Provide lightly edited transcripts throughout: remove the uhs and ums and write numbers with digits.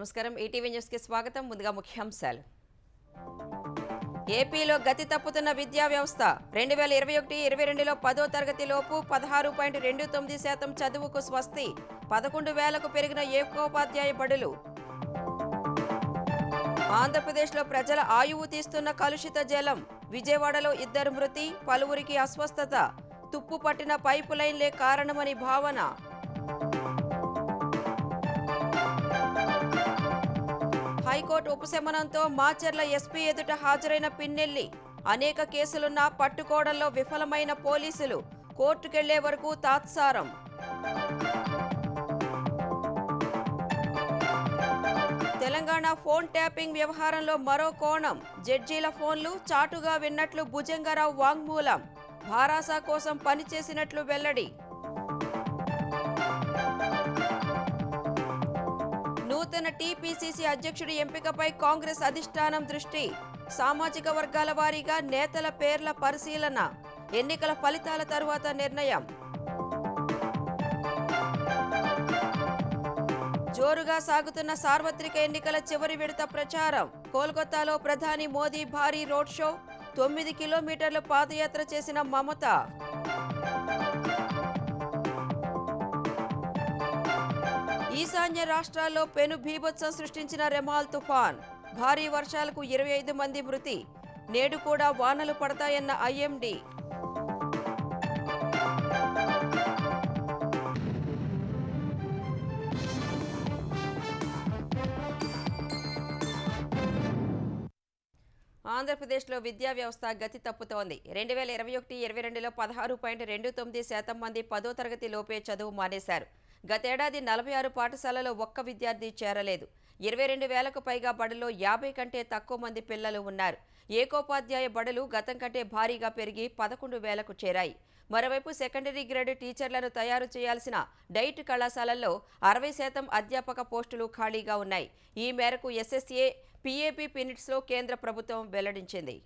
నమస్కారం. ETV news కి స్వాగతం. ముందుగా ముఖ్యాంశాలు. ఏపీలో గతి తప్పుతున్న విద్యా వ్యవస్థ 2021-22లో 10వ తరగతి లోపు 16.29% చదువుకు స్వస్తి. 11,000కు పెరిగిన ఏకోపాధ్యాయ బడులు. ఆంధ్రప్రదేశ్లో ప్రజల ఆయువు తీస్తున్న కలుషిత జలం. విజయవాడలో 2 మృతి, పలువురికి అస్వస్థత. తుప్పు పట్టిన పైపు లైన్లే కారణమని భావన. హైకోర్టు ఉపశమనంతో మాచర్ల ఎస్పీ ఎదుట హాజరైన పిన్నెల్లి. అనేక కేసులున్నా పట్టుకోవడంలో విఫలమైన పోలీసులు. కోర్టుకెళ్లే వరకు తాత్సారం. తెలంగాణ ఫోన్ ట్యాపింగ్ వ్యవహారంలో మరో కోణం. జడ్జీల ఫోన్లు చాటుగా విన్నట్లు భుజంగరావు వాంగ్మూలం. భారాసా కోసం పనిచేసినట్లు వెల్లడి. నూతన టీపీసీసీ అధ్యక్షుడి ఎంపికపై కాంగ్రెస్ అధిష్టానం దృష్టి. సామాజిక వర్గాల వారీగా నేతల పేర్ల పరిశీలన. ఎన్నికల ఫలితాల తరువాత నిర్ణయం. జోరుగా సాగుతున్న సార్వత్రిక ఎన్నికల చివరి విడత ప్రచారం. కోల్కతాలో ప్రధాని మోదీ భారీ రోడ్ షో. 9 కిలోమీటర్ల పాదయాత్ర చేసిన మమత. ఈశాన్య రాష్ట్రాల్లో పెను బీభత్సం సృష్టించిన రెమాల్ తుఫాన్. భారీ వర్షాలకు 25 మంది మృతి. నేడు కూడా వానలు పడతాయన్న ఐఎండీ. ఆంధ్రప్రదేశ్లో విద్యా వ్యవస్థ గతి తప్పుతోంది. 2021-22లో 16.29% మంది 10వ తరగతి లోపే చదువు మానేశారు. గతేడాది 46 పాఠశాలలో ఒక్క విద్యార్థి చేరలేదు. 22,000కు పైగా బడుల్లో 50 కంటే తక్కువ మంది పిల్లలు ఉన్నారు. ఏకోపాధ్యాయ బడులు గతం కంటే భారీగా పెరిగి 11,000కు చేరాయి. మరోవైపు సెకండరీ గ్రేడ్ టీచర్లను తయారు చేయాల్సిన డైట్ కళాశాలల్లో 60% అధ్యాపక పోస్టులు ఖాళీగా ఉన్నాయి. ఈ మేరకు ఎస్ఎస్ఏ పీఏపీ పినిట్స్లో కేంద్ర ప్రభుత్వం వెల్లడించింది.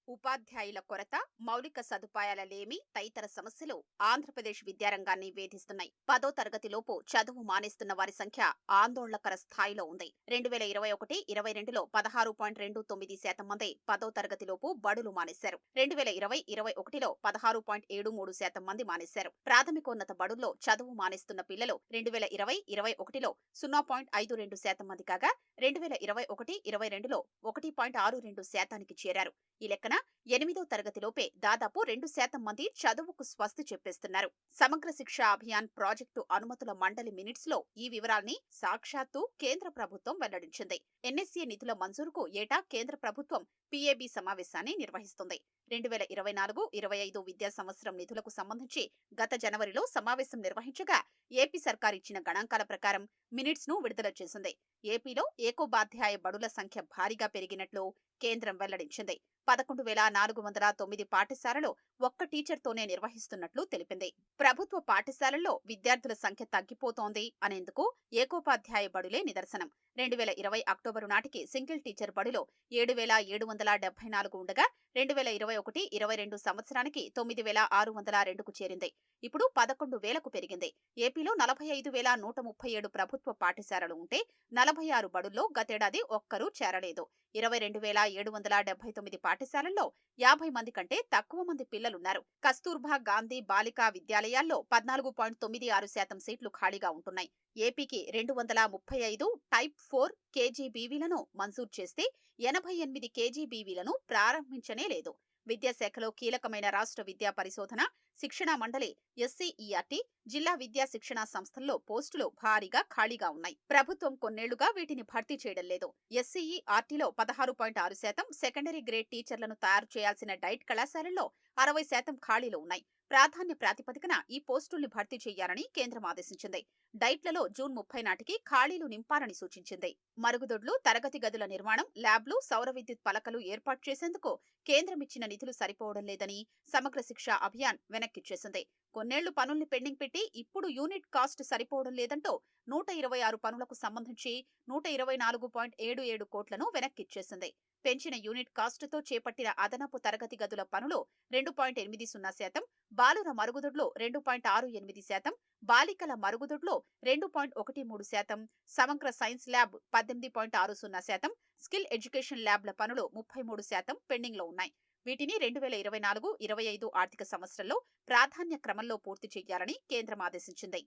ఉపాధ్యాయుల కొరత, మౌలిక సదుపాయాల లేమి తదితర సమస్యలు ఆంధ్రప్రదేశ్ విద్యారంగాన్ని వేధిస్తున్నాయి. 10వ తరగతిలోపు చదువు మానేస్తున్న వారి సంఖ్య ఆందోళనకర స్థాయిలో ఉంది. 2021-22లో 16.29% మంది 10వ తరగతిలోపు బడులు మానేశారు. 2020-21లో 16.73% మంది మానేశారు. ప్రాథమికోన్నత బడుల్లో చదువు మానేస్తున్న పిల్లలు 2020-21లో 0.52% మంది కాగా 2021-22లో 1.62%కి చేరారు. ఈ లెక్కన 8వ తరగతిలోపే దాదాపు 2% మంది చదువుకు స్వస్తి చెప్పేస్తున్నారు. సమగ్ర శిక్ష అభియాన్ ప్రాజెక్టు అనుమతుల మండలి మినిట్స్ లో ఈ వివరాల్ని సాక్షాత్తు కేంద్ర ప్రభుత్వం వెల్లడించింది. ఎన్ఎస్సీ నిధుల మంజూరుకు ఏటా కేంద్ర ప్రభుత్వం పీఏబీ సమావేశాన్ని నిర్వహిస్తుంది. 2024-25 విద్యా సంవత్సరం నిధులకు సంబంధించి గత జనవరిలో సమావేశం నిర్వహించగా ఏపీ సర్కార్ ఇచ్చిన గణాంకాల ప్రకారం మినిట్స్ ను విడుదల చేసింది. ఏపీలో ఏకోపాధ్యాయ బడుల సంఖ్య భారీగా పెరిగినట్లు కేంద్రం వెల్లడించింది. 11,409 పాఠశాలలు ఒక్క టీచర్తోనే నిర్వహిస్తున్నట్లు తెలిపింది. ప్రభుత్వ పాఠశాలల్లో విద్యార్థుల సంఖ్య తగ్గిపోతోంది అనేందుకు ఏకోపాధ్యాయ బడులే నిదర్శనం. 2020 అక్టోబరు నాటికి సింగిల్ టీచర్ బడిలో 7,774 ఉండగా 2021-22 సంవత్సరానికి 9,602కు చేరింది. ఇప్పుడు 11,000కు పెరిగింది. ఏపీలో 45,137 ప్రభుత్వ పాఠశాలలు ఉంటే 46 బడుల్లో గతేడాది ఒక్కరూ చేరలేదు. 22,779 పాఠశాలల్లో 50 మంది కంటే తక్కువ మంది పిల్లలున్నారు. కస్తూర్బా గాంధీ బాలికా విద్యాలయాల్లో 14.96% సీట్లు ఖాళీగా ఉంటున్నాయి. ఏపీకి 235 టైప్ 4 కేజీబీవీలను మంజూరు చేస్తే 88 కేజీబీవీలను ప్రారంభించనే లేదు. విద్యాశాఖలో కీలకమైన రాష్ట్ర విద్యా పరిశోధన శిక్షణా మండలి ఎస్సీఈఆర్టీ, జిల్లా విద్యా శిక్షణా సంస్థల్లో పోస్టులు భారీగా ఖాళీగా ఉన్నాయి. ప్రభుత్వం కొన్నేళ్లుగా వీటిని భర్తీ చేయడం లేదు. ఎస్సీఈఆర్టీలో 16.6%, సెకండరీ గ్రేడ్ టీచర్లను తయారు చేయాల్సిన డైట్ కళాశాలల్లో 60% ఖాళీలు ఉన్నాయి. ప్రాధాన్య ప్రాతిపదికన ఈ పోస్టుల్ని భర్తీ చేయాలని కేంద్రం ఆదేశించింది. డైట్లలో జూన్ 30 నాటికి ఖాళీలు నింపాలని సూచించింది. మరుగుదొడ్లు, తరగతి గదుల నిర్మాణం, ల్యాబ్లు, సౌర విద్యుత్ పలకలు ఏర్పాటు చేసేందుకు కేంద్రం ఇచ్చిన నిధులు సరిపోవడం లేదని సమగ్ర శిక్ష అభియాన్ వెనక్కిచ్చేసింది. కొన్నేళ్లు పనుల్ని పెండింగ్ పెట్టి ఇప్పుడు యూనిట్ కాస్ట్ సరిపోవడం లేదంటూ 126 పనులకు సంబంధించి 124.77 కోట్లను వెనక్కిచ్చేసింది. పెంచిన యూనిట్ కాస్టుతో చేపట్టిన అదనపు తరగతి గదుల పనులు 2.80%, బాలుర మరుగుదొడ్లు 2.68%, బాలికల మరుగుదొడ్లో 2.13%, సమగ్ర సైన్స్ ల్యాబ్ 18.60%, స్కిల్ ఎడ్యుకేషన్ ల్యాబ్ల పనులు 33% పెండింగ్లో ఉన్నాయి. వీటిని 2024-25 ఆర్థిక సంవత్సరంలో ప్రాధాన్య క్రమంలో పూర్తి చేయాలని కేంద్రం ఆదేశించింది.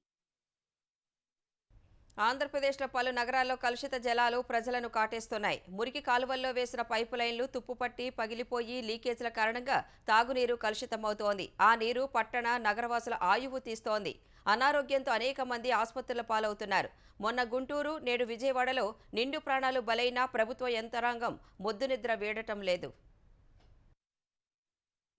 ఆంధ్రప్రదేశ్లో పలు నగరాల్లో కలుషిత జలాలు ప్రజలను కాటేస్తున్నాయి. మురికి కాలువల్లో వేసిన పైపు లైన్లు తుప్పుపట్టి పగిలిపోయి లీకేజీల కారణంగా తాగునీరు కలుషితమవుతోంది. ఆ నీరు పట్టణ నగరవాసుల ఆయువు తీస్తోంది. అనారోగ్యంతో అనేక మంది ఆసుపత్రుల పాలవుతున్నారు. మొన్న గుంటూరు, నేడు విజయవాడలో నిండు ప్రాణాలు బలైన ప్రభుత్వ యంత్రాంగం మొద్దునిద్ర వీడటం లేదు.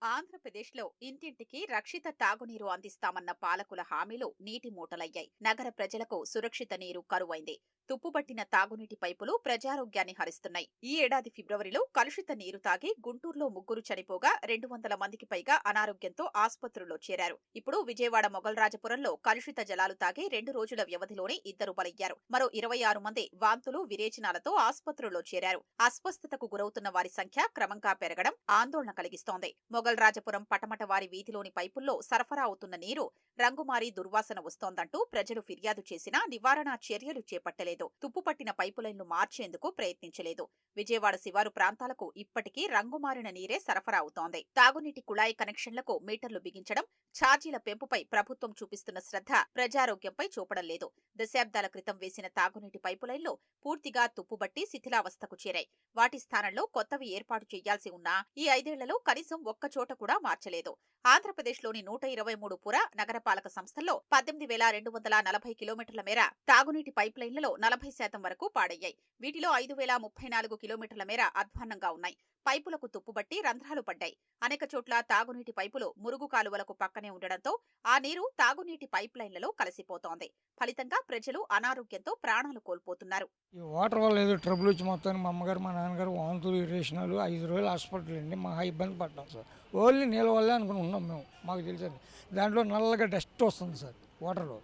ఆంధ్రప్రదేశ్లో ఇంటింటికి రక్షిత తాగునీరు అందిస్తామన్న పాలకుల హామీలు నీటి మూటలయ్యాయి. నగర ప్రజలకు సురక్షిత నీరు కరువైంది. తుప్పుపట్టిన తాగునీటి పైపులు ప్రజారోగ్యాన్ని హరిస్తున్నాయి. ఈ ఏడాది ఫిబ్రవరిలో కలుషిత నీరు తాగి గుంటూరులో 3 చనిపోగా 200 మందికి పైగా అనారోగ్యంతో ఆసుపత్రుల్లో చేరారు. ఇప్పుడు విజయవాడ మొగల్రాజపురంలో కలుషిత జలాలు తాగి 2 రోజుల వ్యవధిలోనే 2 బలయ్యారు. మరో 26 మంది వాంతులు, విరేచనాలతో ఆసుపత్రుల్లో చేరారు. అస్వస్థతకు గురవుతున్న వారి సంఖ్య క్రమంగా పెరగడం ఆందోళన కలిగిస్తోంది. మొగల్రాజపురం పటమటవారి వీధిలోని పైపుల్లో సరఫరా అవుతున్న నీరు రంగుమారి దుర్వాసన వస్తోందంటూ ప్రజలు ఫిర్యాదు చేసినా నివారణా చర్యలు చేపట్టలేదు. తుప్పుపట్టిన పైపులైన్లు మార్చేందుకు ప్రయత్నించలేదు. విజయవాడ శివారు ప్రాంతాలకు ఇప్పటికీ రంగుమారిన నీరే సరఫరా అవుతోంది. తాగునీటి కుళాయి కనెక్షన్లకు మీటర్లు బిగించడం, ఛార్జీల పెంపుపై ప్రభుత్వం చూపిస్తున్న శ్రద్ధ ప్రజారోగ్యంపై చూపడం లేదు. దశాబ్దాల క్రితం వేసిన తాగునీటి పైపులైన్లు పూర్తిగా తుప్పుబట్టి శిథిలావస్థకు చేరాయి. వాటి స్థానంలో కొత్తవి ఏర్పాటు చేయాల్సి ఉన్నా ఈ 5 ఏళ్లలో కనీసం ఒక్కచోట కూడా మార్చలేదు. ఆంధ్రప్రదేశ్లోని 123 పుర, నగరపాలక సంస్థల్లో 18,240 కిలోమీటర్ల మేర తాగునీటి పైప్లైన్లలో 40% వరకు పాడయ్యాయి. వీటిలో 5,034 కిలోమీటర్ల మేర అధ్వాన్నంగా ఉన్నాయి. పైపులకు తుప్పుబట్టి రంధ్రాలు పడ్డాయి. అనేక చోట్ల తాగునీటి పైపులు మురుగు కాలువలకు పక్కనే ఉండడంతో ఆ నీరు తాగునీటి పైప్లైన్లలో కలిసిపోతోంది. ఫలితంగా ప్రజలు అనారోగ్యంతో ప్రాణాలు కోల్పోతున్నారు. ఈ వాటర్ వల్ల ఏదో ట్రబుల్ వచ్చి మొత్తానికి మా అమ్మగారు, మా నాన్నగారు వాంతులు, ఇరేషనాలు 5 రోజులు హాస్పిటల్ అండి. మహా ఇబ్బంది పడ్డాం సార్. ఓన్లీ నీళ్ళ వల్లే అనుకుని ఉన్నాం మేము. మాకు తెలుసండి దాంట్లో నల్లగా డస్ట్ వస్తుంది సార్ వాటర్లో.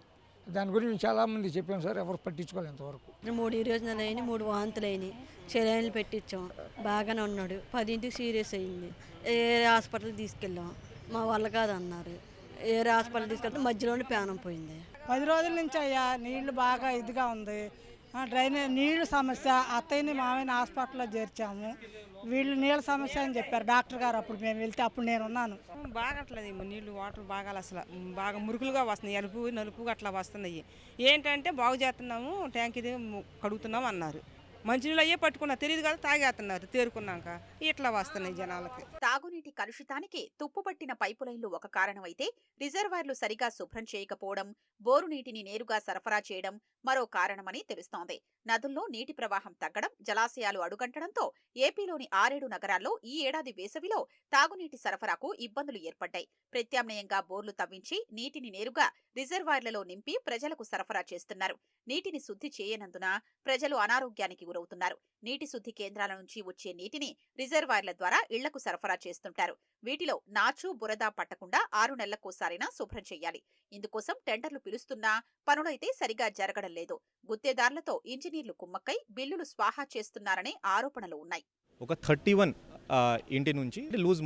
దాని గురించి చాలామంది చెప్పాం సార్, ఎవరు పట్టించుకోలేదు ఇంతవరకు. 3 ఈరోజులు అయినాయి, 3 వాంతులు అయినాయి. సెలైన్లు పెట్టించాం, బాగానే ఉన్నాడు. 10ంటికి సీరియస్ అయింది. ఏరే హాస్పిటల్ తీసుకెళ్ళాం, మా వల్ల కాదన్నారు. ఏరే హాస్పిటల్ తీసుకెళ్తే మధ్యలోనే ప్రాణం పోయింది. 10 రోజుల నుంచి అయ్యా నీళ్లు బాగా ఇదిగా ఉంది. డ్రైనేజ్ నీళ్లు సమస్య. అత్తయ్యని మామయ్యని హాస్పిటల్లో చేర్చాము. వీళ్ళు నీళ్ళ సమస్య అని చెప్పారు డాక్టర్ గారు. అప్పుడు మేము వెళ్తే అప్పుడు నేను ఉన్నాను. బాగట్లేదు నీళ్ళు, వాటర్ బాగా అసలు బాగా మురుగులుగా వస్తున్నాయి. ఎలుపు నలుపు అట్లా వస్తున్నాయి. ఏంటంటే బాగు చేస్తున్నాము, ట్యాంక్ ఇది కడుగుతున్నాము అన్నారు. మంచినీళ్ళు అయ్యే పట్టుకున్నా తెలియదు కదా, తాగేస్తున్నారు తేరుకున్నాక. ఇట్లా వస్తున్నాయి జనాలకి. తాగునీటి కలుషితానికి తుప్పుపట్టిన పైపులైన్లు ఒక కారణమైతే రిజర్వాయర్లు సరిగా శుభ్రం చేయకపోవడం, బోరు నీటిని నేరుగా సరఫరా చేయడం మరో కారణమని తెలుస్తోంది. నదుల్లో నీటి ప్రవాహం తగ్గడం, జలాశయాలు అడుగంటడంతో ఏపీలోని 6-7 నగరాల్లో ఈ ఏడాది వేసవిలో తాగునీటి సరఫరాకు ఇబ్బందులు ఏర్పడ్డాయి. ప్రత్యామ్నాయంగా బోర్లు తవ్వించి నీటిని నేరుగా రిజర్వాయర్లలో నింపి ప్రజలకు సరఫరా చేస్తున్నారు. నీటిని శుద్ధి చేయనందున ప్రజలు అనారోగ్యానికి గురవుతున్నారు. నీటి శుద్ధి కేంద్రాల నుంచి వచ్చే నీటిని రిజర్వాయర్ల ద్వారా ఇళ్లకు సరఫరా చేస్తుంటారు. వీటిలో నాచు, బురద పట్టకుండా 6 నెలలకోసారైనా శుభ్రం చేయాలి. ఇందుకోసం టెండర్లు పిలుస్తున్నా పనులైతే సరిగా జరగడం లేదు. గుత్తేదారులతో ఇంజనీర్లు కుమ్మక్కై బిల్లులు స్వాహా చేస్తున్నారనే ఆరోపణలు ఉన్నాయి. ఒక 31 ఇంటి నుంచి లూజ్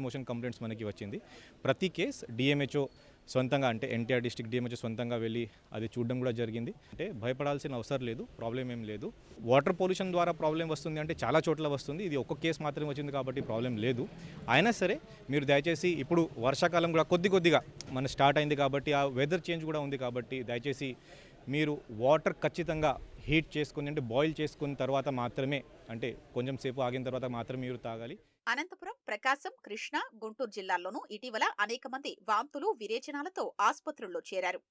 మోషన్ కంప్లైంట్స్ మనకి వచ్చింది. ప్రతి కేస్ డిఎంహెచ్ఓ సొంతంగా, అంటే ఎన్టీఆర్ డిస్ట్రిక్ట్ డిఎంహెచ్ఓ సొంతంగా వెళ్ళి అది చూడడం కూడా జరిగింది. అంటే భయపడాల్సిన అవసరం లేదు, ప్రాబ్లం ఏం లేదు. వాటర్ పొల్యూషన్ ద్వారా ప్రాబ్లం వస్తుంది అంటే చాలా చోట్ల వస్తుంది. ఇది ఒక్క కేసు మాత్రమే వచ్చింది కాబట్టి ప్రాబ్లం లేదు. అయినా సరే మీరు దయచేసి, ఇప్పుడు వర్షాకాలం కూడా కొద్దిగా మన స్టార్ట్ అయింది కాబట్టి, ఆ వెదర్ చేంజ్ కూడా ఉంది కాబట్టి దయచేసి మీరు వాటర్ ఖచ్చితంగా హీట్ చేసుకుని, అంటే బాయిల్ చేసుకున్న తర్వాత మాత్రమే, అంటే కొంచెం సేపు ఆగిన తర్వాత మాత్రమే మీరు తాగాలి. అనంతపురం, ప్రకాశం, కృష్ణా, గుంటూరు జిల్లాల్లోనూ ఇటీవల అనేక మంది వాంతులు, విరేచనాలతో ఆసుపత్రుల్లో చేరారు.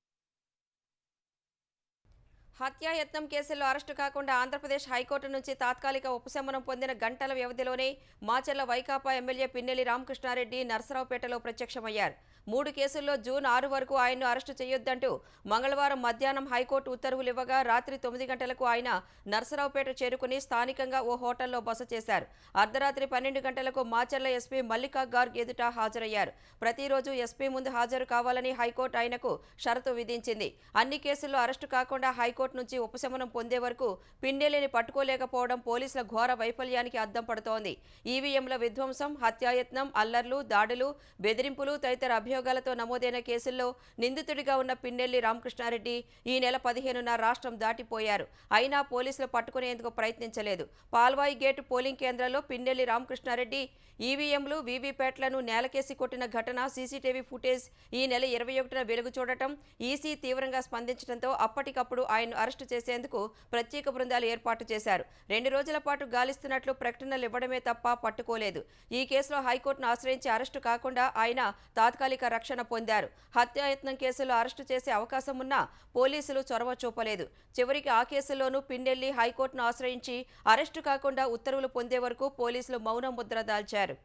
హత్యాయత్నం కేసుల్లో అరెస్టు కాకుండా ఆంధ్రప్రదేశ్ హైకోర్టు నుంచి తాత్కాలిక ఉపశమనం పొందిన గంటల వ్యవధిలోనే మాచర్ల వైకాపా ఎమ్మెల్యే పిన్నెల్లి రామకృష్ణారెడ్డి నర్సరావుపేటలో ప్రత్యక్షమయ్యారు. 3 కేసుల్లో జూన్ 6 వరకు ఆయన్ను అరెస్టు చేయొద్దంటూ మంగళవారం మధ్యాహ్నం హైకోర్టు ఉత్తర్వులు ఇవ్వగా రాత్రి 9 గంటలకు ఆయన నర్సరావుపేట చేరుకుని స్థానికంగా ఓ హోటల్లో బస చేశారు. అర్ధరాత్రి 12 గంటలకు మాచర్ల ఎస్పీ మల్లికా గార్గ్ ఎదుట హాజరయ్యారు. ప్రతిరోజు ఎస్పీ ముందు హాజరు కావాలని హైకోర్టు ఆయనకు షరతు విధించింది. అన్ని కేసుల్లో అరెస్టు కాకుండా హైకోర్టు హైకోర్టు నుంచి ఉపశమనం పొందే వరకు పిన్నెల్లిని పట్టుకోలేకపోవడం పోలీసుల ఘోర వైఫల్యానికి అద్దం పడుతోంది. ఈవీఎంల విధ్వంసం, హత్యాయత్నం, అల్లర్లు, దాడులు, బెదిరింపులు తదితర అభియోగాలతో నమోదైన కేసుల్లో నిందితుడిగా ఉన్న పిన్నెల్లి రామకృష్ణారెడ్డి ఈ నెల 15న రాష్ట్రం దాటిపోయారు. అయినా పోలీసులు పట్టుకునేందుకు ప్రయత్నించలేదు. పాల్వాయి గేటు పోలింగ్ కేంద్రంలో పిన్నెల్లి రామకృష్ణారెడ్డి ఈవీఎంలు, వీవీప్యాట్లను నేలకేసి కొట్టిన ఘటన సీసీటీవీ ఫుటేజ్ ఈ నెల 21న వెలుగు చూడటం, ఈసీ తీవ్రంగా స్పందించడంతో అప్పటికప్పుడు ఆయన్ను అరెస్టు చేసేందుకు ప్రత్యేక బృందాలు ఏర్పాటు చేశారు. 2 రోజుల పాటు గాలిస్తున్నట్లు ప్రకటనలు ఇవ్వడమే తప్ప పట్టుకోలేదు. ఈ కేసులో హైకోర్టును ఆశ్రయించి అరెస్టు కాకుండా ఆయన తాత్కాలిక రక్షణ పొందారు. హత్యాయత్నం కేసులో అరెస్టు చేసే అవకాశం ఉన్నా పోలీసులు చొరవ చూపలేదు. చివరికి ఆ కేసుల్లోనూ పిన్నెల్లి హైకోర్టును ఆశ్రయించి అరెస్టు కాకుండా ఉత్తర్వులు పొందే వరకు పోలీసులు మౌన ముద్ర దాల్చారు.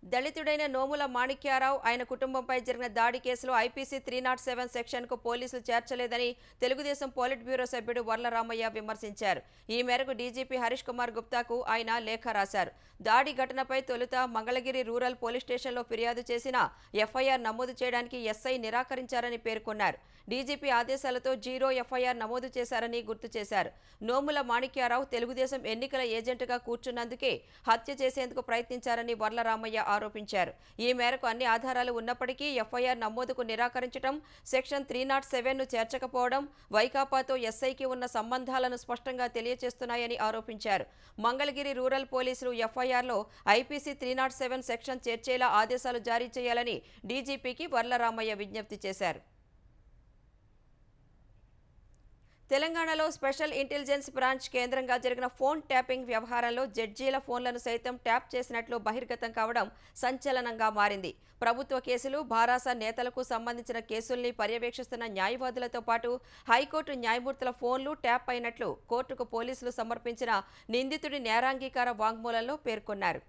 దళితుడైన నోముల మాణిక్యారావు, ఆయన కుటుంబంపై జరిగిన దాడి కేసులో ఐపీసీ 307 సెక్షన్కు పోలీసులు చేర్చలేదని తెలుగుదేశం పోలిట్ బ్యూరో సభ్యుడు వర్ల రామయ్య విమర్శించారు. ఈ మేరకు డీజీపీ హరీష్ కుమార్ గుప్తాకు ఆయన లేఖ రాశారు. దాడి ఘటనపై తొలుత మంగళగిరి రూరల్ పోలీస్ స్టేషన్లో ఫిర్యాదు చేసినా ఎఫ్ఐఆర్ నమోదు చేయడానికి ఎస్ఐ నిరాకరించారని పేర్కొన్నారు. డీజీపీ ఆదేశాలతో 0 ఎఫ్ఐఆర్ నమోదు చేశారని గుర్తు చేశారు. నోముల మాణిక్యారావు తెలుగుదేశం ఎన్నికల ఏజెంట్గా కూర్చున్నందుకే హత్య చేసేందుకు ప్రయత్నించారని వర్ల రామయ్య ఆరోపించారు. ఈ మేరకు అన్ని ఆధారాలు ఉన్నప్పటికీ ఎఫ్ఐఆర్ నమోదుకు నిరాకరించడం, సెక్షన్ 307ను చేర్చకపోవడం వైకాపాతో ఎస్ఐకి ఉన్న సంబంధాలను స్పష్టంగా తెలియజేస్తున్నాయని ఆరోపించారు. మంగళగిరి రూరల్ పోలీసులు ఎఫ్ఐఆర్లో ఐపీసీ 307 సెక్షన్ చేర్చేలా ఆదేశాలు జారీ చేయాలని డీజీపీకి వర్ల రామయ్య విజ్ఞప్తి చేశారు. తెలంగాణలో స్పెషల్ ఇంటెలిజెన్స్ బ్రాంచ్ కేంద్రంగా జరిగిన ఫోన్ ట్యాపింగ్ వ్యవహారంలో జడ్జీల ఫోన్లను సైతం ట్యాప్ చేసినట్లు బహిర్గతం కావడం సంచలనంగా మారింది. ప్రభుత్వ కేసులు, భారాస నేతలకు సంబంధించిన కేసుల్ని పర్యవేక్షిస్తున్న న్యాయవాదులతో పాటు హైకోర్టు న్యాయమూర్తుల ఫోన్లు ట్యాప్ అయినట్లు కోర్టుకు పోలీసులు సమర్పించిన నిందితుడి నేరాంగీకార వాంగ్మూలంలో పేర్కొన్నారు.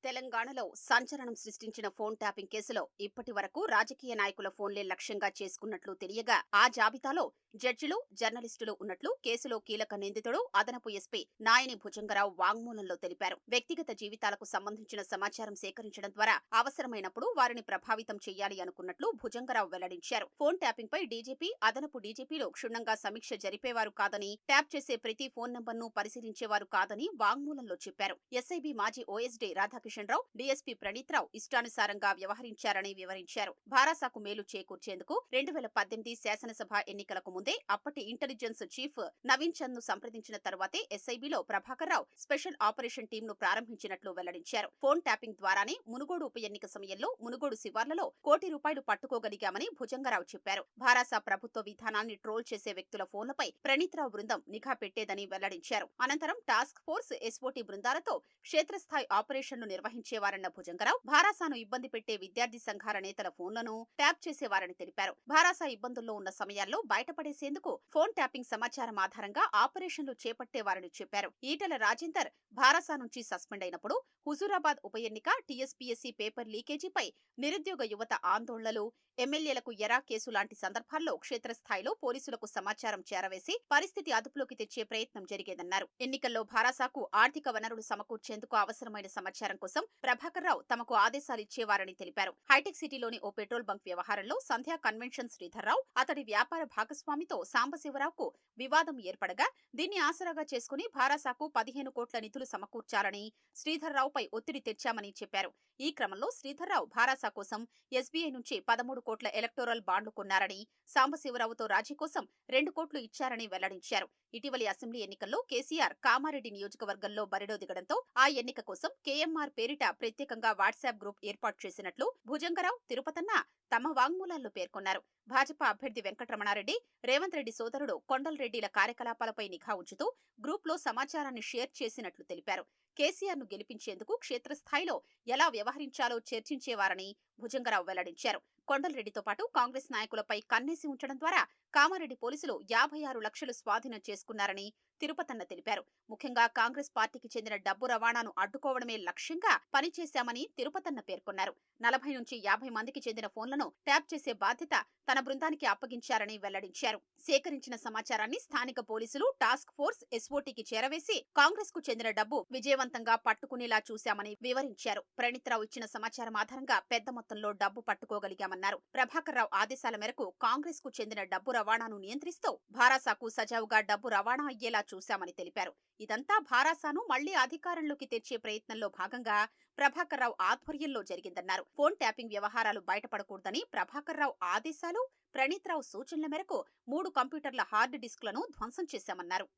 తెలంగాణలో సంచలనం సృష్టించిన ఫోన్ ట్యాపింగ్ కేసులో ఇప్పటి వరకు రాజకీయ నాయకుల ఫోన్లే లక్ష్యంగా చేసుకున్నట్లు తెలియగా ఆ జాబితాలో జడ్జిలు, జర్నలిస్టులు ఉన్నట్లు కేసులో కీలక నిందితుడు అదనపు ఎస్పీ నాయని భుజంగరావు వాంగ్మూలంలో తెలిపారు. వ్యక్తిగత జీవితాలకు సంబంధించిన సమాచారం సేకరించడం ద్వారా అవసరమైనప్పుడు వారిని ప్రభావితం చేయాలి అనుకున్నట్లు భుజంగరావు వెల్లడించారు. ఫోన్ ట్యాపింగ్ పై డీజీపీ, అదనపు డీజీపీలు క్షుణ్ణంగా సమీక్ష జరిపేవారు కాదని, ట్యాప్ చేసే ప్రతి ఫోన్ నంబర్ను పరిశీలించేవారు కాదని వాంగ్మూలంలో చెప్పారు. ఎస్ఐబీ మాజీ ఓఎస్డీ రాధాకృష్ణ రావు, డీఎస్పీ ప్రణీత్ రావు ఇష్టానుసారంగా వ్యవహరించారని వివరించారు. భారాసాకు మేలు చేకూర్చేందుకు 2018 శాసనసభ ఎన్నికలకు ముందే అప్పటి ఇంటెలిజెన్స్ చీఫ్ నవీన్ చంద్ ను సంప్రదించిన తర్వాతే ఎస్ఐబీలో Prabhakar Rao special operation team ను ప్రారంభించినట్లు వెల్లడించారు. ఫోన్ ట్యాపింగ్ ద్వారానే మునుగోడు ఉప ఎన్నిక సమయంలో మునుగోడు శివార్లలో ₹1 కోటి పట్టుకోగలిగామని భుజంగరావు చెప్పారు. భారాసా ప్రభుత్వ విధానాన్ని ట్రోల్ చేసే వ్యక్తుల ఫోన్లపై ప్రణీత్ రావు బృందం నిఘా పెట్టేదని వెల్లడించారు. అనంతరం టాస్క్ ఫోర్స్, ఎస్ఓటీ బృందాలతో క్షేత్రస్థాయి ఆపరేషన్లు నిర్వహించేవారన్న భుజంగరావు భారాసాను ఇబ్బంది పెట్టే విద్యార్థి సంఘాల నేతల ఫోన్లను ట్యాప్ చేసేవారని తెలిపారు. భారాసా ఇబ్బందుల్లో ఉన్న సమయాల్లో బయటపడేసేందుకు ఫోన్ ట్యాపింగ్ సమాచారం ఆధారంగా ఆపరేషన్లు చేపట్టేవారని చెప్పారు. ఈటెల రాజేందర్ భారాసా నుంచి సస్పెండ్ అయినప్పుడు హుజూరాబాద్ ఉప ఎన్నిక, టీఎస్పీఎస్సీ పేపర్ లీకేజీపై నిరుద్యోగ యువత ఆందోళనలు, ఎమ్మెల్యేలకు ఎరా కేసు లాంటి సందర్భాల్లో క్షేత్రస్థాయిలో పోలీసులకు సమాచారం చేరవేసి పరిస్థితి అదుపులోకి తెచ్చే ప్రయత్నం జరిగేదన్నారు. ఎన్నికల్లో భారాసాకు ఆర్థిక వనరులు సమకూర్చేందుకు అవసరమైన సమాచారం కోసం ప్రభాకర్ రావు తమకు ఆదేశాలిచ్చేవారని తెలిపారు. హైటెక్ సిటీలోని ఓ పెట్రోల్ బంక్ వ్యవహారంలో సంధ్యా కన్వెన్షన్ శ్రీధర్రావు, అతడి వ్యాపార భాగస్వామితో సాంబశివరావుకు వివాదం ఏర్పడగా దీన్ని ఆసరాగా చేసుకుని భారాసాకు 15 కోట్ల నిధులు సమకూర్చాలని శ్రీధర్రావుపై ఒత్తిడి తెచ్చామని చెప్పారు. ఈ క్రమంలో శ్రీధర్రావు భారాసా కోసం ఎస్బీఐ నుంచి 13 కోట్ల ఎలక్టోరల్ బాండ్లు కొన్నారని, సాంబశివరావుతో రాజీ కోసం 2 కోట్లు ఇచ్చారని వెల్లడించారు. ఇటీవలి అసెంబ్లీ ఎన్నికల్లో కేసీఆర్ కామారెడ్డి నియోజకవర్గంలో బరిలో దిగడంతో ఆ ఎన్నిక కోసం కేఎంఆర్ పేరిట ప్రత్యేకంగా వాట్సాప్ గ్రూప్ ఏర్పాటు చేసినట్లు భుజంగరావు, తిరుపతన్న తమ వాంగ్మూలాల్లో పేర్కొన్నారు. భాజపా అభ్యర్థి వెంకటరమణారెడ్డి, రేవంత్ రెడ్డి సోదరుడు కొండలరెడ్డిల కార్యకలాపాలపై నిఘా ఉంచుతూ గ్రూప్లో సమాచారాన్ని షేర్ చేసినట్లు తెలిపారు. కేసీఆర్ ను గెలిపించేందుకు క్షేత్రస్థాయిలో ఎలా వ్యవహరించాలో చర్చించేవారని భుజంగరావు వెల్లడించారు. కొండలరెడ్డితో పాటు కాంగ్రెస్ నాయకులపై కన్నేసి ఉంచడం ద్వారా కామారెడ్డి పోలీసులు 56 లక్షలు స్వాధీనం చేసుకున్నారని తిరుపతన్న తెలిపారు. ముఖ్యంగా కాంగ్రెస్ పార్టీకి చెందిన డబ్బు రవాణాను అడ్డుకోవడమే లక్ష్యంగా పనిచేశామని తిరుపతన్న పేర్కొన్నారు. 40 నుంచి 50 మందికి చెందిన ఫోన్లను ట్యాప్ చేసే బాధ్యత తన బృందానికి అప్పగించారని వెల్లడించారు. సేకరించిన సమాచారాన్ని స్థానిక పోలీసులు, టాస్క్ ఫోర్స్, ఎస్ఓటీకి చేరవేసి కాంగ్రెస్ కు చెందిన డబ్బు విజయవంతంగా పట్టుకునేలా చూశామని వివరించారు. ప్రణీత్ రావు ఇచ్చిన సమాచారం ఆధారంగా పెద్ద మొత్తంలో డబ్బు పట్టుకోగలిగామని చేశామన్నారు. ప్రభాకర్ రావు ఆదేశాల మేరకు కాంగ్రెస్ కు చెందిన డబ్బు రవాణాను నియంత్రిస్తూ భారాసాకు సజావుగా డబ్బు రవాణా అయ్యేలా చూశామని తెలిపారు. ఇదంతా భారాసాను మళ్లీ అధికారంలోకి తెచ్చే ప్రయత్నంలో భాగంగా ప్రభాకర్ రావు ఆధ్వర్యంలో జరిగిందన్నారు. ఫోన్ ట్యాపింగ్ వ్యవహారాలు బయటపడకూడదని ప్రభాకర్ రావు ఆదేశాలు, ప్రణీత్ రావు సూచనల మేరకు 3 కంప్యూటర్ల హార్డ్ డిస్క్లను ధ్వంసం చేశామన్నారు.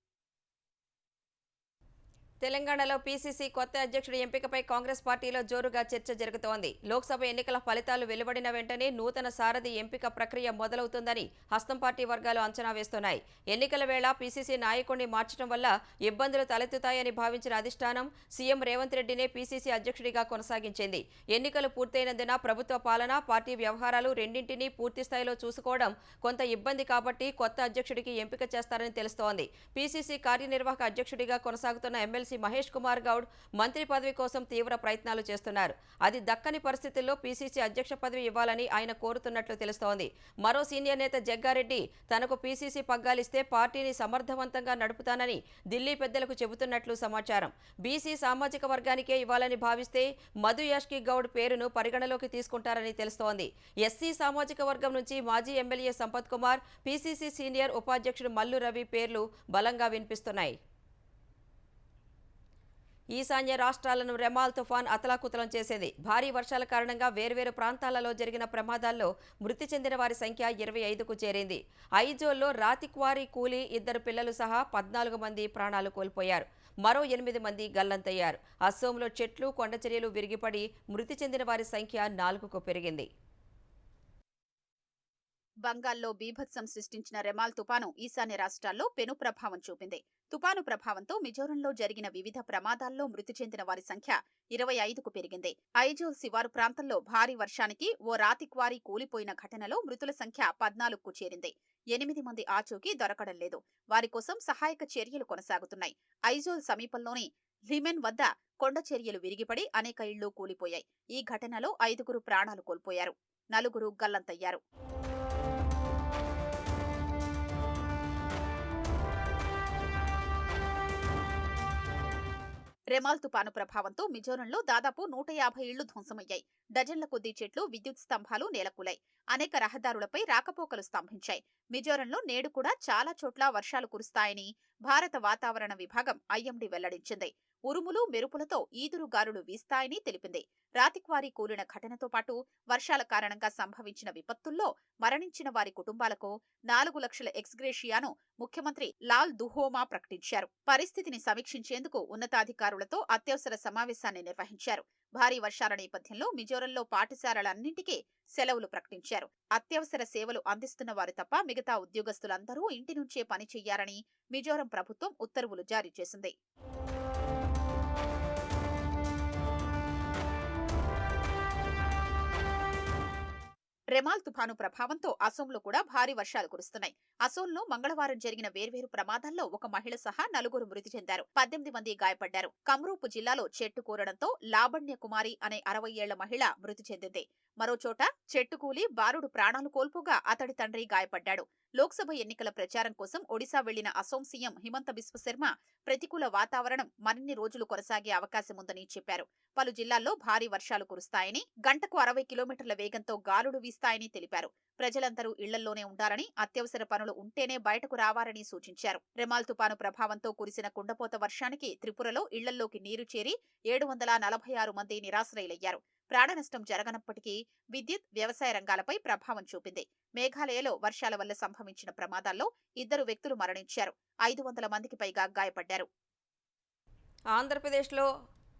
తెలంగాణలో పీసీసీ కొత్త అధ్యక్షుడి ఎంపికపై కాంగ్రెస్ పార్టీలో జోరుగా చర్చ జరుగుతోంది. లోక్సభ ఎన్నికల ఫలితాలు వెలువడిన వెంటనే నూతన సారథి ఎంపిక ప్రక్రియ మొదలవుతుందని హస్తం పార్టీ వర్గాలు అంచనా వేస్తున్నాయి. ఎన్నికల వేళ పీసీసీ నాయకుడిని మార్చడం వల్ల ఇబ్బందులు తలెత్తుతాయని భావించిన అధిష్టానం సీఎం రేవంత్ రెడ్డినే పీసీసీ అధ్యక్షుడిగా కొనసాగించింది. ఎన్నికలు పూర్తయినందున ప్రభుత్వ పాలన, పార్టీ వ్యవహారాలు రెండింటినీ పూర్తి స్థాయిలో చూసుకోవడం కొంత ఇబ్బంది కాబట్టి కొత్త అధ్యక్షుడికి ఎంపిక చేస్తారని తెలుస్తోంది. పీసీసీ కార్యనిర్వాహక అధ్యక్షుడిగా కొనసాగుతున్న ఎమ్మెల్సీ మహేష్ కుమార్ గౌడ్ మంత్రి పదవి కోసం తీవ్ర ప్రయత్నాలు చేస్తున్నారు. అది దక్కని పరిస్థితుల్లో పీసీసీ అధ్యక్ష పదవి ఇవ్వాలని ఆయన కోరుతున్నట్లు తెలుస్తోంది. మరో సీనియర్ నేత జగ్గారెడ్డి తనకు పీసీసీ పగ్గాలిస్తే పార్టీని సమర్థవంతంగా నడుపుతానని ఢిల్లీ పెద్దలకు చెబుతున్నట్లు సమాచారం. బీసీ సామాజిక వర్గానికే ఇవ్వాలని భావిస్తే మధు యాష్కి గౌడ్ పేరును పరిగణలోకి తీసుకుంటారని తెలుస్తోంది. ఎస్సీ సామాజిక వర్గం నుంచి మాజీ MLA Sampath Kumar, PCC senior ఉపాధ్యక్షుడు మల్లు రవి పేర్లు బలంగా వినిపిస్తున్నాయి. ఈశాన్య రాష్ట్రాలను రెమాల్ తుఫాన్ అతలాకుతలం చేసింది. భారీ వర్షాల కారణంగా వేర్వేరు ప్రాంతాలలో జరిగిన ప్రమాదాల్లో మృతి చెందిన వారి సంఖ్య 25కు చేరింది. ఐజోల్లో రాతి క్వారీ కూలీ 2 పిల్లలు సహా 14 మంది ప్రాణాలు కోల్పోయారు. మరో 8 మంది గల్లంతయ్యారు. అస్సోంలో చెట్లు, కొండచర్యలు విరిగిపడి మృతి చెందిన వారి సంఖ్య 4కు పెరిగింది. బంగాల్లో బీభత్సం సృష్టించిన రెమాల్ తుపాను ఈశాన్య రాష్ట్రాల్లో పెను ప్రభావం చూపింది. తుపాను ప్రభావంతో మిజోరంలో జరిగిన వివిధ ప్రమాదాల్లో మృతి చెందిన వారి సంఖ్య 25కు పెరిగింది. ఐజోల్ శివారు ప్రాంతంలో భారీ వర్షానికి ఓ రాతి క్వారీ కూలిపోయిన ఘటనలో మృతుల సంఖ్య 14కు చేరింది. 8 మంది ఆచూకీ దొరకడం లేదు. వారి కోసం సహాయక చర్యలు కొనసాగుతున్నాయి. ఐజోల్ సమీపంలోని లిమెన్ వద్ద కొండ చర్యలు విరిగిపడి అనేక ఇళ్లు కూలిపోయాయి. ఈ ఘటనలో 5గురు ప్రాణాలు కోల్పోయారు. 4 గల్లంతయ్యారు. రెమాల్ తుపాను ప్రభావంతో మిజోరంలో దాదాపు 150 ఇళ్లు ధ్వంసమయ్యాయి. డజన్ల కొద్దీ చెట్లు, విద్యుత్ స్తంభాలు నేలకూలాయి. అనేక రహదారులపై రాకపోకలు స్తంభించాయి. మిజోరంలో నేడు కూడా చాలా చోట్ల వర్షాలు కురుస్తాయని భారత వాతావరణ విభాగం ఐఎండీ వెల్లడించింది. ఉరుములు, మెరుపులతో ఈదురుగాలులు వీస్తాయని తెలిపింది. రాతిక్వారీ కూలిన ఘటనతో పాటు వర్షాల కారణంగా సంభవించిన విపత్తుల్లో మరణించిన వారి కుటుంబాలకు 4 లక్షల ఎక్స్గ్రేషియాను ముఖ్యమంత్రి లాల్ దుహోమా ప్రకటించారు. పరిస్థితిని సమీక్షించేందుకు ఉన్నతాధికారులతో అత్యవసర సమావేశాన్ని నిర్వహించారు. భారీ వర్షాల నేపథ్యంలో మిజోరంలో పాఠశాలలన్నింటికీ సెలవులు ప్రకటించారు. అత్యవసర సేవలు అందిస్తున్న వారు తప్ప మిగతా ఉద్యోగస్తులందరూ ఇంటి నుంచే పని చెయ్యాలని మిజోరం ప్రభుత్వం ఉత్తర్వులు జారీ చేసింది. రెమాల్ తుఫాను ప్రభావంతో అసోంలో కూడా భారీ వర్షాలు కురుస్తున్నాయి. అసోంలో మంగళవారం జరిగిన వేర్వేరు ప్రమాదాల్లో ఒక మహిళ సహా 4 మృతి చెందారు. 18 మంది గాయపడ్డారు. కమ్రూపు జిల్లాలో చెట్టు కూరడంతో లావణ్య కుమారి అనే 60 ఏళ్ల మహిళ మృతి చెందింది. మరోచోట చెట్టు కూలి బాలుడు ప్రాణాలు కోల్పోగా అతడి తండ్రి గాయపడ్డాడు. లోక్సభ ఎన్నికల ప్రచారం కోసం ఒడిశా వెళ్లిన అసోం సీఎం హిమంత బిశ్వ శర్మ ప్రతికూల వాతావరణం మరిన్ని రోజులు కొనసాగే అవకాశముందని చెప్పారు. పలు జిల్లాల్లో భారీ వర్షాలు కురుస్తాయని, గంటకు 60 కిలోమీటర్ల వేగంతో గాలులు వీస్తాయని తెలిపారు. ప్రజలందరూ ఇళ్లల్లోనే ఉండాలని, అత్యవసర పనులు ఉంటేనే బయటకు రావాలని సూచించారు. రెమాల్ తుపాను ప్రభావంతో కురిసిన కుండపోత వర్షానికి త్రిపురలో ఇళ్లల్లోకి నీరు చేరి 746 మంది నిరాశ్రయులయ్యారు. ప్రాణనష్టం జరగనప్పటికీ విద్యుత్, వ్యవసాయ రంగాలపై ప్రభావం చూపింది. మేఘాలయలో వర్షాల వల్ల సంభవించిన ప్రమాదాల్లో 2 వ్యక్తులు మరణించారు. 500 మందికి పైగా గాయపడ్డారు. ఆంధ్రప్రదేశ్లో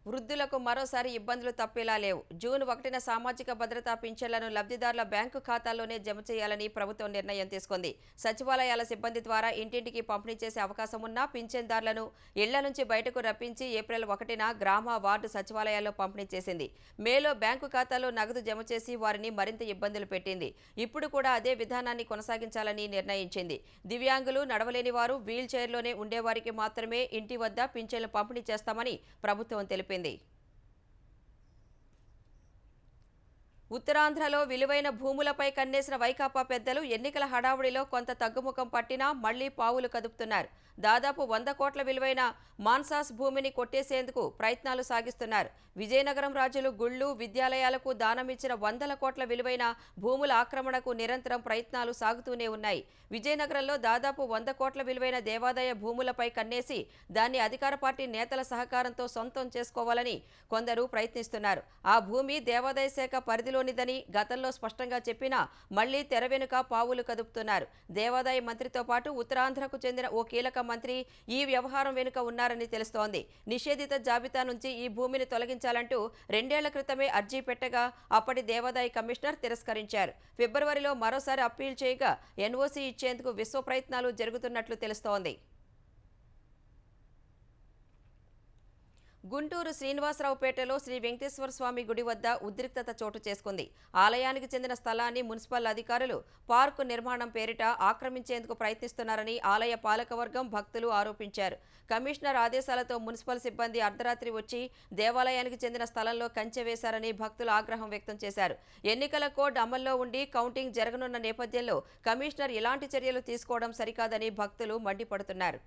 వృద్ధులకు మరోసారి ఇబ్బందులు తప్పేలా లేవు. జూన్ 1న సామాజిక భద్రతా పింఛన్లను లబ్ధిదారుల బ్యాంకు ఖాతాల్లోనే జమ చేయాలని ప్రభుత్వం నిర్ణయం తీసుకుంది. సచివాలయాల సిబ్బంది ద్వారా ఇంటింటికి పంపిణీ చేసే అవకాశం ఉన్న పింఛన్దారులను ఇళ్ల నుంచి బయటకు రప్పించి ఏప్రిల్ 1న గ్రామ, వార్డు సచివాలయాల్లో పంపిణీ చేసింది. మేలో బ్యాంకు ఖాతాలో నగదు జమ చేసి వారిని మరింత ఇబ్బందులు పెట్టింది. ఇప్పుడు కూడా అదే విధానాన్ని కొనసాగించాలని నిర్ణయించింది. దివ్యాంగులు, నడవలేని వారు, వీల్ చైర్లోనే ఉండేవారికి మాత్రమే ఇంటి వద్ద పింఛన్లు పంపిణీ చేస్తామని ప్రభుత్వం తెలిపింది. ఉత్తరాంధ్రలో విలువైన భూములపై కన్నేసిన వైకాపా పెద్దలు ఎన్నికల హడావుడిలో కొంత తగ్గుముఖం పట్టినా మళ్లీ పావులు కదుపుతున్నారు. దాదాపు 100 కోట్ల విలువైన మాన్సాస్ భూమిని కొట్టేసేందుకు ప్రయత్నాలు సాగిస్తున్నారు. విజయనగరం రాజులు గుళ్ళు, విద్యాలయాలకు దానమిచ్చిన వందల కోట్ల విలువైన భూముల ఆక్రమణకు నిరంతరం ప్రయత్నాలు సాగుతూనే ఉన్నాయి. విజయనగరంలో దాదాపు 100 కోట్ల విలువైన దేవాదాయ భూములపై కన్నేసి దాన్ని అధికార పార్టీ నేతల సహకారంతో సొంతం చేసుకోవాలని కొందరు ప్రయత్నిస్తున్నారు. ఆ భూమి దేవాదాయ శాఖ పరిధిలోనిదని గతంలో స్పష్టంగా చెప్పినా మళ్లీ తెర వెనుక పావులు కదుపుతున్నారు. దేవాదాయ మంత్రితో పాటు ఉత్తరాంధ్రకు చెందిన ఓ కీలక మంత్రి ఈ వ్యవహారం వెనుక ఉన్నారని తెలుస్తోంది. నిషేధిత జాబితా నుంచి ఈ భూమిని తొలగించాలంటూ 2 ఏళ్ల క్రితమే అర్జీ పెట్టగా అప్పటి దేవాదాయ కమిషనర్ తిరస్కరించారు. ఫిబ్రవరిలో మరోసారి అప్పీల్ చేయగా ఎన్ఓసీ ఇచ్చేందుకు విశ్వ ప్రయత్నాలు జరుగుతున్నట్లు తెలుస్తోంది. గుంటూరు శ్రీనివాసరావుపేటలో శ్రీ వెంకటేశ్వర స్వామి గుడి వద్ద ఉద్రిక్తత చోటు చేసుకుంది. ఆలయానికి చెందిన స్థలాన్ని మున్సిపల్ అధికారులు పార్కు నిర్మాణం పేరిట ఆక్రమించేందుకు ప్రయత్నిస్తున్నారని ఆలయ పాలకవర్గం, భక్తులు ఆరోపించారు. కమిషనర్ ఆదేశాలతో మున్సిపల్ సిబ్బంది అర్ధరాత్రి వచ్చి దేవాలయానికి చెందిన స్థలంలో కంచె వేశారని భక్తులు ఆగ్రహం వ్యక్తం చేశారు. ఎన్నికల కోడ్ అమల్లో ఉండి కౌంటింగ్ జరగనున్న నేపథ్యంలో కమిషనర్ ఇలాంటి చర్యలు తీసుకోవడం సరికాదని భక్తులు మండిపడుతున్నారు.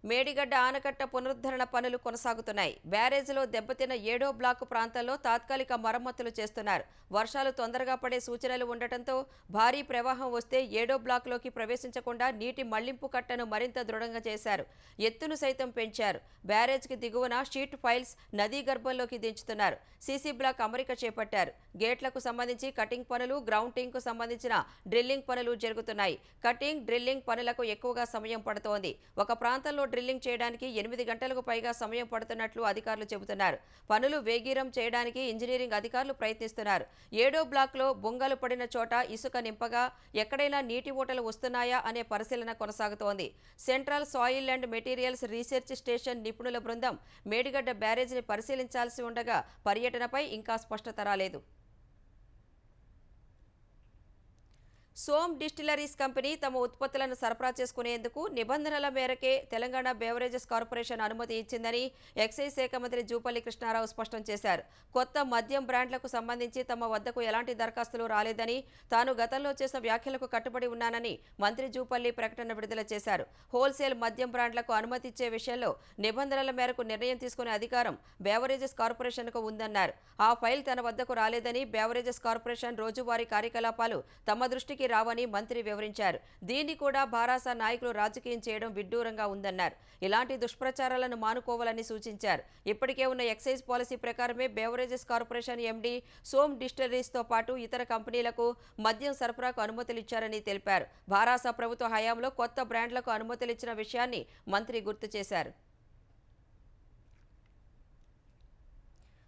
మేడిగడ్డ ఆనకట్ట పునరుద్ధరణ పనులు కొనసాగుతున్నాయి. బ్యారేజీలో దెబ్బతిన్న 7వ బ్లాకు ప్రాంతంలో తాత్కాలిక మరమ్మతులు చేస్తున్నారు. వర్షాలు తొందరగా పడే సూచనలు ఉండటంతో భారీ ప్రవాహం వస్తే 7వ బ్లాకులోకి ప్రవేశించకుండా నీటి మళ్లింపు కట్టను మరింత దృఢంగా చేశారు. ఎత్తును సైతం పెంచారు. బ్యారేజ్కి దిగువన షీట్ పైల్స్ నదీ గర్భంలోకి దించుతున్నారు. సీసీ బ్లాక్ అమరిక చేపట్టారు. గేట్లకు సంబంధించి కటింగ్ పనులు, గ్రౌండింగ్కు సంబంధించిన డ్రిల్లింగ్ పనులు జరుగుతున్నాయి. కటింగ్, డ్రిల్లింగ్ పనులకు ఎక్కువగా సమయం పడుతోంది. ఒక ప్రాంతంలో డ్రిల్లింగ్ చేయడానికి 8 గంటలకు పైగా సమయం పడుతున్నట్లు అధికారులు చెబుతున్నారు. పనులు వేగీరం చేయడానికి ఇంజనీరింగ్ అధికారులు ప్రయత్నిస్తున్నారు. 7వ బ్లాక్లో బొంగలు పడిన చోట ఇసుక నింపగా ఎక్కడైనా నీటి ఊటలు వస్తున్నాయా అనే పరిశీలన కొనసాగుతోంది. Central soil and materials research station నిపుణుల బృందం మేడిగడ్డ బ్యారేజీని పరిశీలించాల్సి ఉండగా పర్యటనపై ఇంకా స్పష్టత రాలేదు. సోమ్ డిస్టిలరీస్ కంపెనీ తమ ఉత్పత్తులను సరఫరా చేసుకునేందుకు నిబంధనల మేరకే తెలంగాణ బెవరేజెస్ కార్పొరేషన్ అనుమతి ఇచ్చిందని ఎక్సైజ్ శాఖ మంత్రి జూపల్లి కృష్ణారావు స్పష్టం చేశారు. కొత్త మద్యం బ్రాండ్లకు సంబంధించి తమ వద్దకు ఎలాంటి దరఖాస్తులు రాలేదని, తాను గతంలో చేసిన వ్యాఖ్యలకు కట్టుబడి ఉన్నానని మంత్రి జూపల్లి ప్రకటన విడుదల చేశారు. హోల్సేల్ మద్యం బ్రాండ్లకు అనుమతి ఇచ్చే విషయంలో నిబంధనల మేరకు నిర్ణయం తీసుకునే అధికారం బెవరేజెస్ కార్పొరేషన్కు ఉందన్నారు. ఆ ఫైల్ తన వద్దకు రాలేదని, బెవరేజెస్ కార్పొరేషన్ రోజువారీ కార్యకలాపాలు తమ దృష్టికి రావని మంత్రి వివరించారు. దీన్ని కూడా భారాస నాయకులు రాజకీయం చేయడం విడ్డూరంగా ఉందన్నారు. ఇలాంటి దుష్ప్రచారాలను మానుకోవాలని సూచించారు. ఇప్పటికే ఉన్న ఎక్సైజ్ పాలసీ ప్రకారమే బెవరేజెస్ కార్పొరేషన్ ఎండీ సోమ్ డిస్టిలరీస్తో పాటు ఇతర కంపెనీలకు మద్యం సరఫరాకు అనుమతులిచ్చారని తెలిపారు. భారాస ప్రభుత్వ హయాంలో కొత్త బ్రాండ్లకు అనుమతులిచ్చిన విషయాన్ని మంత్రి గుర్తు చేశారు.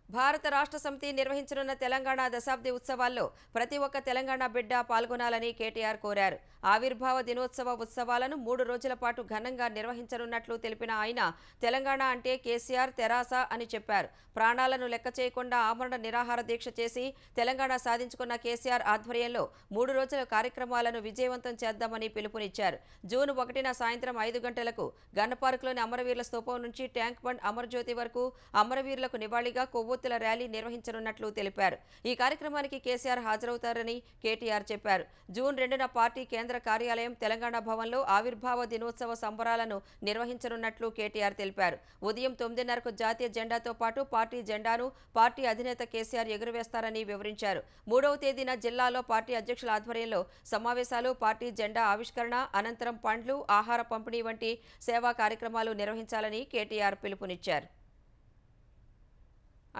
భారత రాష్ట్ర సమితి నిర్వహించనున్న తెలంగాణ దశాబ్ది ఉత్సవాల్లో ప్రతి ఒక్క తెలంగాణ బిడ్డ పాల్గొనాలని కేటీఆర్ కోరారు. ఆవిర్భావ దినోత్సవ ఉత్సవాలను 3 రోజుల పాటు ఘనంగా నిర్వహించనున్నట్లు తెలిపిన ఆయన తెలంగాణ అంటే కేసీఆర్, తెరాస అని చెప్పారు. ప్రాణాలను లెక్క చేయకుండా ఆమరణ నిరాహార దీక్ష చేసి తెలంగాణ సాధించుకున్న కేసీఆర్ ఆధ్వర్యంలో 3 రోజుల కార్యక్రమాలను విజయవంతం చేద్దామని పిలుపునిచ్చారు. జూన్ 1న సాయంత్రం 5 గంటలకు గన్నపార్కులోని అమరవీరుల స్తూపం నుంచి ట్యాంక్ బండ్ అమరజ్యోతి వరకు అమరవీరులకు నివాళిగా కొవ్వొత్తుల ర్యాలీ నిర్వహించనున్నట్లు తెలిపారు. ఈ కార్యక్రమానికి కేసీఆర్ హాజరవుతారని కేటీఆర్ చెప్పారు. జూన్ 2న పార్టీ కేంద్ర కార్యాలయం తెలంగాణ భవన్లో ఆవిర్భావ దినోత్సవ సంబరాలను నిర్వహించనున్నట్లు కేటీఆర్ తెలిపారు. ఉదయం 9:30కు జాతీయ జెండాతో పాటు పార్టీ జెండాను పార్టీ అధినేత కేసీఆర్ ఎగురవేస్తారని వివరించారు. 3వ తేదీన జిల్లాలో పార్టీ అధ్యక్షుల ఆధ్వర్యంలో సమావేశాలు, పార్టీ జెండా ఆవిష్కరణ అనంతరం పండ్లు, ఆహార పంపిణీ వంటి సేవా కార్యక్రమాలు నిర్వహించాలని కేటీఆర్ పిలుపునిచ్చారు.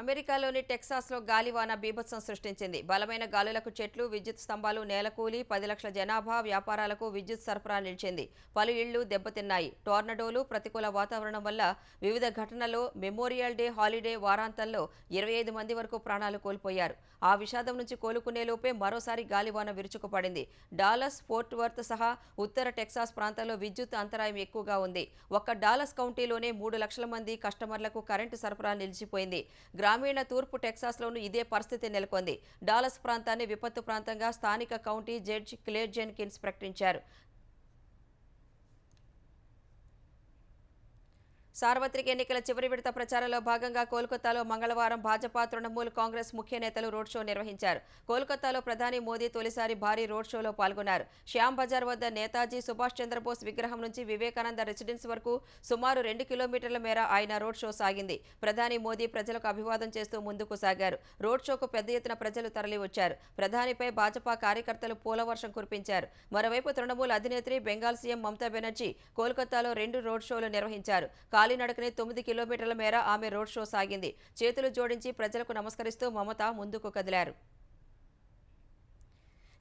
అమెరికాలోని టెక్సాస్లో గాలివాన బీభత్సం సృష్టించింది. బలమైన గాలులకు చెట్లు, విద్యుత్ స్తంభాలు నేలకూలి 10 లక్షల జనాభా, వ్యాపారాలకు విద్యుత్ సరఫరా నిలిచింది. పలు ఇళ్లు దెబ్బతిన్నాయి. టోర్నడోలు, ప్రతికూల వాతావరణం వల్ల వివిధ ఘటనల్లో మెమోరియల్ డే హాలిడే వారాంతంలో 25 మంది వరకు ప్రాణాలు కోల్పోయారు. ఆ విషాదం నుంచి కోలుకునేలోపే మరోసారి గాలివాన విరుచుకుపడింది. డాలస్, ఫోర్ట్ వర్త్ సహా ఉత్తర టెక్సాస్ ప్రాంతాల్లో విద్యుత్ అంతరాయం ఎక్కువగా ఉంది. ఒక్క డాలస్ కౌంటీలోనే 3 లక్షల మంది కస్టమర్లకు కరెంటు సరఫరా నిలిచిపోయింది. గ్రామీణ తూర్పు టెక్సాస్లోనూ ఇదే పరిస్థితి నెలకొంది. డాలస్ ప్రాంతాన్ని విపత్తు ప్రాంతంగా స్థానిక కౌంటీ జడ్జి క్లేర్ జెన్కిన్స్ ప్రకటించారు. సార్వత్రిక ఎన్నికల చివరి విడత ప్రచారంలో భాగంగా కోల్కతాలో మంగళవారం భాజపా తృణమూల్ కాంగ్రెస్ ముఖ్య నేతలు రోడ్ షో నిర్వహించారు. కోల్కతాలో ప్రధాని మోదీ తొలిసారి భారీ రోడ్ షోలో పాల్గొన్నారు. శ్యామ్ బజార్ వద్ద నేతాజీ సుభాష్ చంద్రబోస్ విగ్రహం నుంచి వివేకానంద రెసిడెన్స్ వరకు సుమారు 2 కిలోమీటర్ల మేర ఆయన రోడ్ షో సాగింది. ప్రధాని మోదీ ప్రజలకు అభివాదం చేస్తూ ముందుకు సాగారు. రోడ్ షోకు పెద్ద ఎత్తున ప్రజలు తరలివచ్చారు. ప్రధానిపై భాజపా కార్యకర్తలు పూలవర్షం కురిపించారు. మరోవైపు తృణమూల్ అధినేత్రి బెంగాల్ సీఎం మమతా బెనర్జీ కోల్కతాలో 2 రోడ్ షోలు నిర్వహించారు. కాలినడకనే 9 కిలోమీటర్ల మేర ఆమె రోడ్ షో సాగింది. చేతులు జోడించి ప్రజలకు నమస్కరిస్తూ మమత ముందుకు కదిలారు.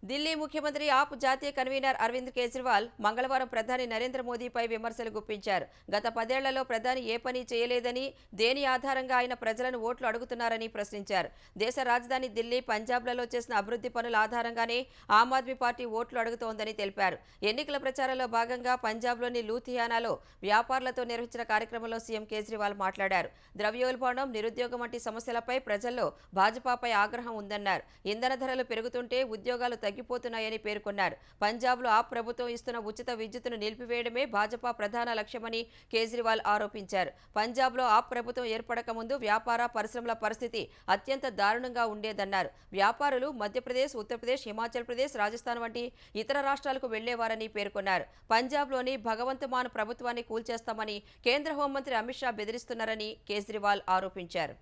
ఢిల్లీ ముఖ్యమంత్రి ఆప్ జాతీయ కన్వీనర్ అరవింద్ కేజ్రీవాల్ మంగళవారం ప్రధాని నరేంద్ర మోదీపై విమర్శలు గుప్పించారు. గత 10 ఏళ్లలో ప్రధాని ఏ పని చేయలేదని, దేని ఆధారంగా ఆయన ప్రజలను ఓట్లు అడుగుతున్నారని ప్రశ్నించారు. దేశ రాజధాని ఢిల్లీ, పంజాబ్లలో చేసిన అభివృద్ధి పనుల ఆధారంగానే ఆమ్ ఆద్మీ పార్టీ ఓట్లు అడుగుతోందని తెలిపారు. ఎన్నికల ప్రచారంలో భాగంగా పంజాబ్లోని లూథియానాలో వ్యాపారులతో నిర్వహించిన కార్యక్రమంలో సీఎం కేజ్రీవాల్ మాట్లాడారు. ద్రవ్యోల్బణం, నిరుద్యోగం వంటి సమస్యలపై ప్రజల్లో భాజపాపై ఆగ్రహం ఉందన్నారు. ఇంధన ధరలు పెరుగుతుంటే ఉద్యోగాలు తగ్గిపోతున్నాయని పేర్కొన్నారు. పంజాబ్లో ఆప్ ప్రభుత్వం ఇస్తున్న ఉచిత విద్యుత్తును నిలిపివేయడమే భాజపా ప్రధాన లక్ష్యమని కేజ్రీవాల్ ఆరోపించారు. పంజాబ్లో ఆప్ ప్రభుత్వం ఏర్పడక ముందు వ్యాపార పరిశ్రమల పరిస్థితి అత్యంత దారుణంగా ఉండేదన్నారు. వ్యాపారులు మధ్యప్రదేశ్, ఉత్తరప్రదేశ్, హిమాచల్ ప్రదేశ్, రాజస్థాన్ వంటి ఇతర రాష్ట్రాలకు వెళ్లేవారని పేర్కొన్నారు. పంజాబ్లోని భగవంత్ మాన్ ప్రభుత్వాన్ని కూల్చేస్తామని కేంద్ర హోంమంత్రి అమిత్ షా బెదిరిస్తున్నారని కేజ్రీవాల్ ఆరోపించారు.